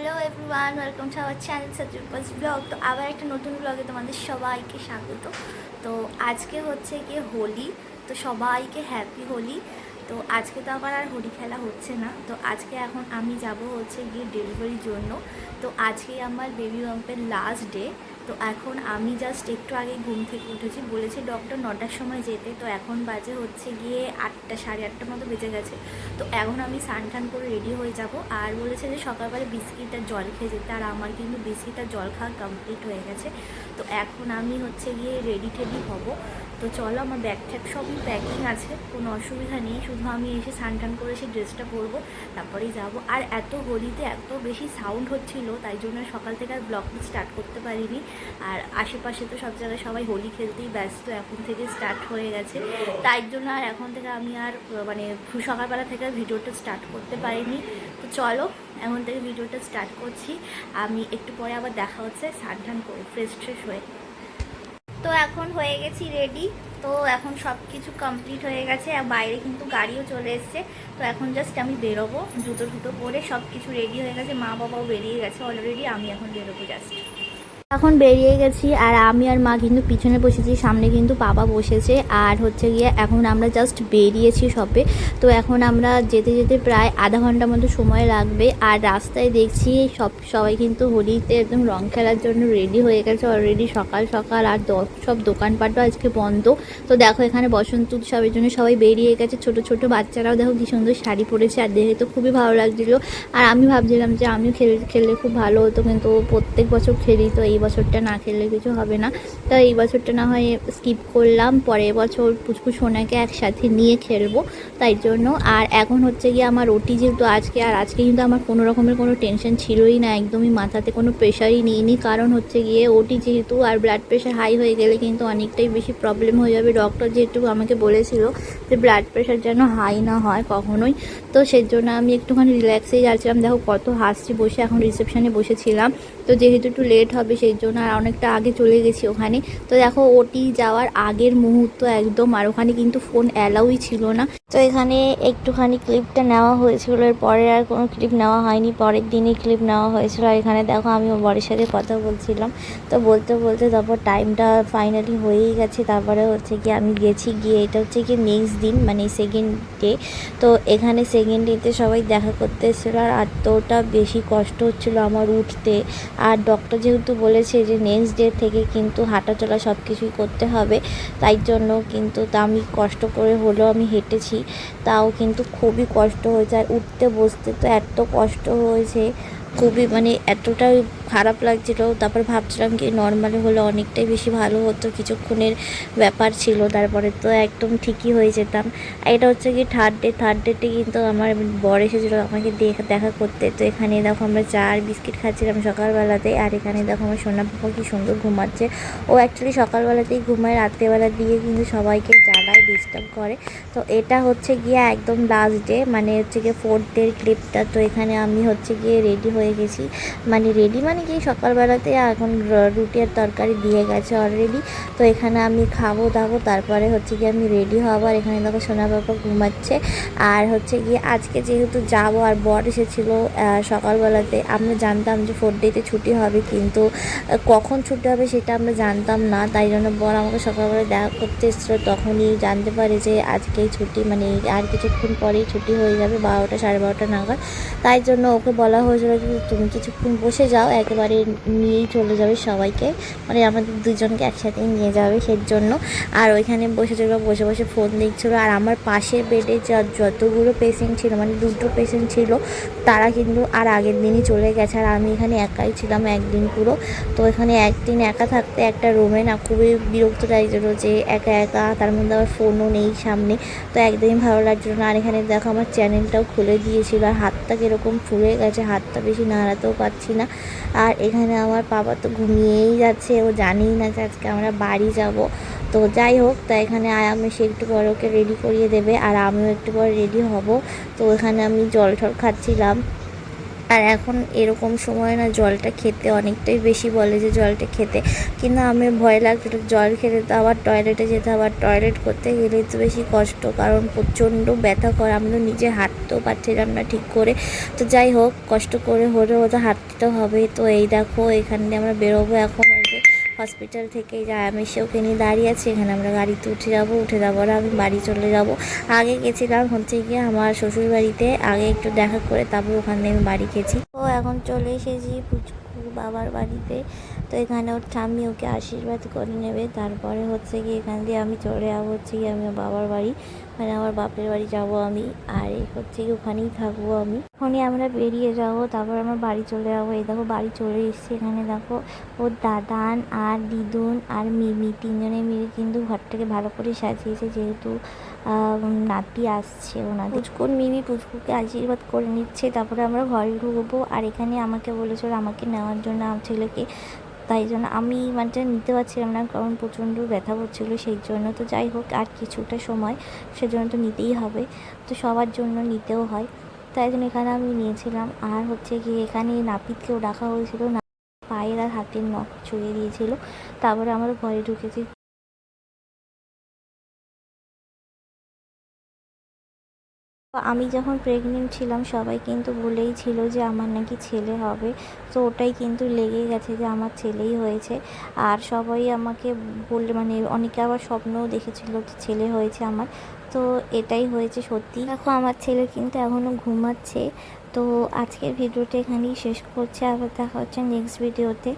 Hello everyone, welcome to our channel Satyarupa's blog. তো আবার একটা নতুন ব্লগে তোমাদের সবাইকে স্বাগত। তো আজকে হচ্ছে গিয়ে হোলি, তো সবাইকে হ্যাপি হোলি। তো আজকে তো আবার আর হোলি খেলা হচ্ছে না, তো আজকে এখন আমি যাব হচ্ছে গিয়ে ডেলিভারির জন্য। তো আজকে আমার বেবি বাম্পের লাস্ট ডে। তো এখন আমি জাস্ট একটু আগে ঘুম থেকে উঠেছি, বলেছে ডক্টর 9টার সময় যেতে। তো এখন বাজে হচ্ছে গিয়ে 8টা, সাড়ে 8টার মতো বেজে গেছে। তো এখন আমি স্নান টান করে রেডি হয়ে যাব। আর বলেছে যে সকালবেলা বিস্কিট আর জল খেয়ে যেতে, আর আমার কিন্তু বিস্কিট আর জল খাওয়া কমপ্লিট হয়ে গেছে। তো এখন আমি হচ্ছে গিয়ে রেডি টেডি হব। তো চলো, আমার ব্যাগ ট্যাগ সবই প্যাকিং আছে, কোনো অসুবিধা নেই। শুধু আমি এসে স্নান টান করে সেই ড্রেসটা পরবো, তারপরেই যাব। আর এত হোলিতে এত বেশি সাউন্ড হচ্ছিল, তাই জন্য সকাল থেকে আর ব্লগটা স্টার্ট করতে পারিনি। আর আশেপাশে তো সব জায়গায় সবাই হোলি খেলতেই ব্যস্ত, এখন থেকে স্টার্ট হয়ে গেছে। তাই জন্য আর এখন থেকে আমি আর মানে সকালবেলা থেকে ভিডিওটা স্টার্ট করতে পারিনি। তো চলো, এখন থেকে ভিডিওটা স্টার্ট করছি। আমি একটু পরে আবার দেখা হচ্ছে স্নান টান করে ফ্রেশ ট্রেশ হয়ে। তো এখন হয়ে গেছি রেডি। তো এখন সব কিছু কমপ্লিট হয়ে গেছে, আর বাইরে কিন্তু গাড়িও চলে এসছে। তো এখন জাস্ট আমি বেরোবো, জুতো টুতো পরে সব কিছু রেডি হয়ে গেছে। মা বাবাও বেরিয়ে গেছে অলরেডি, আমি এখন বেরোবো জাস্ট। এখন বেরিয়ে গেছি, আর আমি আর মা কিন্তু পিছনে বসেছি, সামনে কিন্তু বাবা বসেছে। আর হচ্ছে গিয়ে এখন আমরা জাস্ট বেরিয়েছি শপে। তো এখন আমরা যেতে যেতে প্রায় আধা ঘন্টার মতো সময় লাগবে। আর রাস্তায় দেখছি সবাই কিন্তু হোলিতে একদম রং খেলার জন্য রেডি হয়ে গেছে অলরেডি সকাল সকাল। আর সব দোকানপাটও আজকে বন্ধ। তো দেখো, এখানে বসন্ত উৎসবের জন্য সবাই বেরিয়ে গেছে। ছোট ছোট বাচ্চারাও দেখো কি সুন্দর শাড়ি পরেছে, আর দেখে তো খুবই ভালো লাগছিলো। আর আমি ভাবছিলাম যে আমিও খেললে খুব ভালো হতো, কিন্তু প্রত্যেক বছর খেলি, তো এই বছরটা না খেললে কিছু হবে না। তো এই বছরটা না হয় স্কিপ করলাম, পরের বছর পুচকু সোনাকে একসাথে নিয়ে খেলবো, তাই জন্য। আর এখন হচ্ছে গিয়ে আমার ওটি যেহেতু আজকে, আর আজকে কিন্তু আমার কোনো রকমের কোনো টেনশন ছিলই না, একদমই মাথাতে কোনো প্রেশারই নিইনি। কারণ হচ্ছে গিয়ে ওটি যেহেতু, আর ব্লাড প্রেশার হাই হয়ে গেলে কিন্তু অনেকটাই বেশি প্রবলেম হয়ে যাবে। ডক্টর যেহেতু আমাকে বলেছিল যে ব্লাড প্রেশার যেন হাই না হয় কখনোই। তো সেই জন্য আমি একটুখানি রিল্যাক্সেই যাচ্ছিলাম। দেখো কত হাসছি বসে, এখন রিসেপশানে বসেছিলাম। তো যেহেতু একটু লেট হবে সেই জন্য আর অনেকটা আগে চলে গেছি ওখানে। তো দেখো ওটি যাওয়ার আগের মুহূর্ত একদম, আর ওখানে কিন্তু ফোন অ্যালাউই ছিল না। তো এখানে একটুখানি ক্লিপটা নেওয়া হয়েছিল, এরপরে আর কোনো ক্লিপ নেওয়া হয়নি, পরের দিনই ক্লিপ নেওয়া হয়েছিল। আর এখানে দেখো আমি ওর বরের সাথে কথা বলছিলাম। তো বলতে বলতে তারপর টাইমটা ফাইনালি হয়েই গেছে। তারপরে হচ্ছে কি আমি গিয়ে এটা হচ্ছে কি নেক্সট দিন, মানে সেকেন্ড ডে। তো এখানে সেকেন্ড ডেতে সবাই দেখা করতে এসেছিলো, আর এতটা বেশি কষ্ট হচ্ছিলো আমার উঠতে। আর ডক্টর যেহেতু বলেছে যে নেক্সট ডে থেকে কিন্তু হাঁটা চলা সব কিছুই করতে হবে, তাই জন্য কিন্তু তা আমি কষ্ট করে হলেও আমি হেঁটেছি। তাও কিন্তু খুবই কষ্ট হয়েছে, আর উঠতে বসতে তো এত কষ্ট হয়েছে, খুবই মানে এতটাই খারাপ লাগছিলো। তারপর ভাবছিলাম কি নর্মালি হলে অনেকটাই বেশি ভালো হতো, কিছুক্ষণের ব্যাপার ছিল, তারপরে তো একদম ঠিকই হয়ে যেতাম। এটা হচ্ছে কি থার্ড ডেতে কিন্তু আমার বর এসেছিলো আমাকে দেখা করতে। তো এখানে দেখো আমরা চা আর বিস্কিট খাচ্ছিলাম সকালবেলাতে। আর এখানে দেখো আমার সোনা পাপা কি সুন্দর ঘুমাচ্ছে। ও অ্যাকচুয়ালি সকালবেলাতেই ঘুমায়, রাত্রেবেলা দিয়ে কিন্তু সবাইকে জ্বালায়, ডিস্টার্ব করে। তো এটা হচ্ছে গিয়ে একদম লাস্ট ডে, মানে হচ্ছে গিয়ে 4th ডের ক্লিপটা। তো এখানে আমি হচ্ছে গিয়ে রেডি হয়ে গেছি, মানে রেডি মানে কি সকালবেলাতে এখন রুটি আর তরকারি দিয়ে গেছে অলরেডি। তো এখানে আমি খাবো দাবো, তারপরে হচ্ছে গিয়ে আমি রেডি হবো। আর এখানে দেখো সোনা বাবা ঘুমাচ্ছে। আর হচ্ছে গিয়ে আজকে যেহেতু যাবো, আর বর এসেছিলো সকালবেলাতে। আমরা জানতাম যে 4th ডেতে ছুটি হবে, কিন্তু কখন ছুটি হবে সেটা আমরা জানতাম না। তাই জন্য বর আমাকে সকালবেলা দেখা করতে এসেছিলো, তখনই জানতে পারে যে আজকেই ছুটি, মানে আর কিছুক্ষণ পরেই ছুটি হয়ে যাবে, 12টা সাড়ে 12টা নাগাদ। তাই জন্য ওকে বলা হয়েছিল যে তুমি কিছুক্ষণ বসে যাও, একেবারে নিয়েই চলে যাবে সবাইকে, মানে আমাদের দুজনকে একসাথেই নিয়ে যাবে সেই জন্য। আর ওইখানে বসে বসে ফোন দেখছিলো। আর আমার পাশের বেডে যতগুলো পেশেন্ট ছিল, মানে 2টো পেশেন্ট ছিল, তারা কিন্তু আর আগের দিনই চলে গেছে। আর আমি এখানে একাই ছিলাম একদিন পুরো। তো এখানে একদিন একা থাকতে একটা রুমে না খুবই বিরক্ত লাগছিলো, যে একা একা, তার মধ্যে আবার ফোনও নেই সামনে, তো একদিনই ভালো লাগছিলো না। আর এখানে দেখো আমার চ্যানেলটাও খুলে দিয়েছিল, আর হাতটা কীরকম ফুলে গেছে, হাতটা বেশি নাড়াতেও পারছি না। আর এখানে আমার বাবা তো ঘুমিয়েই যাচ্ছে, ও জানেই না যে আজকে আমরা বাড়ি যাব। তো যাই হোক, তা এখানে আমি সে একটু পরে ওকে রেডি করিয়ে দেবে, আর আমিও একটু পরে রেডি হব। তো এখানে আমি জল টল খাচ্ছিলাম। আর এখন এরকম সময় না জলটা খেতে অনেকটাই বেশি বলে যে জলটা খেতে, কিন্তু আমি ভয় লাগছিল জল খেতে, তো আবার টয়লেটে যেতে, আবার টয়লেট করতে গেলেই তো বেশি কষ্ট, কারণ প্রচণ্ড ব্যথা করে, আমি তো নিজে হাঁটতেও পারছিলাম না ঠিক করে। তো যাই হোক, কষ্ট করে হলেও তো হাঁটতে তো হবে। তো এই দেখো এখান দিয়ে আমরা বেরোবো এখন, এই যে হসপিটাল থেকে যা আমি ওকে নিয়ে দাঁড়িয়ে আছি, এখানে আমরা গাড়িতে উঠে যাবো আর আমি বাড়ি চলে যাব। আগে গেছিলাম হচ্ছে গিয়ে আমার শ্বশুর বাড়িতে, আগে একটু দেখা করে তারপর ওখান থেকে আমি বাড়ি গেছি। তো এখন চলে এসেছি পুচকু বাবার বাড়িতে। তো এখানে ওর ঠাম্মি ওকে আশীর্বাদ করে নেবে, তারপরে হচ্ছে গিয়ে এখান দিয়ে আমি চলে যাবো হচ্ছে গিয়ে আমি বাবার বাড়ি, মানে আমার বাপের বাড়ি যাব আমি। আর এই হচ্ছে গিয়ে ওখানেই থাকবো আমি। ওখানে আমরা বেরিয়ে যাব, তারপর আমার বাড়ি চলে যাবো। এই দেখো বাড়ি চলে এসেছি। এখানে দেখো ওর দাদান আর দিদুন আর মিমি তিনজনে মিলে কিন্তু ঘরটাকে ভালো করে সাজিয়েছে, যেহেতু নাতি আসছে ওনাদের। পুচকুর মিমি পুচকুকে আশীর্বাদ করে নিচ্ছে, তারপরে আমরা ঘরে ঢুকবো। আর এখানে আমাকে বলেছিল আমাকে নেওয়ার জন্য আমার ছেলেকে, তাই জন্য আমি মানে নিতে পারছিলাম না, কারণ প্রচণ্ড ব্যথা করছিলো সেই জন্য। তো যাই হোক, আর কিছুটা সময় সেজন্য তো নিতেই হবে, তো সবার জন্য নিতেও হয়, তাই জন্য এখানে আমি নিয়েছিলাম। আর হচ্ছে গিয়ে এখানে নাপিতকেও ডাকা হয়েছিল, না পায়ের আর হাতের নখ ছুঁয়ে দিয়েছিল। তারপরে আমরা ঘরে ঢুকেছি। আমি যখন প্রেগনেন্ট ছিলাম সবাই কিন্তু বলেই ছিল যে আমার নাকি ছেলে হবে, তো ওটাই কিন্তু লেগে গেছে যে আমার ছেলেই হয়েছে। আর সবাই আমাকে বললে, মানে অনেকে আবার স্বপ্নও দেখেছিল যে ছেলে হয়েছে আমার, তো এটাই হয়েছে সত্যি। দেখো আমার ছেলে কিন্তু এখনও ঘুমাচ্ছে। তো আজকের ভিডিওটা এখানেই শেষ করছে, আবার দেখা হচ্ছে নেক্সট ভিডিওতে।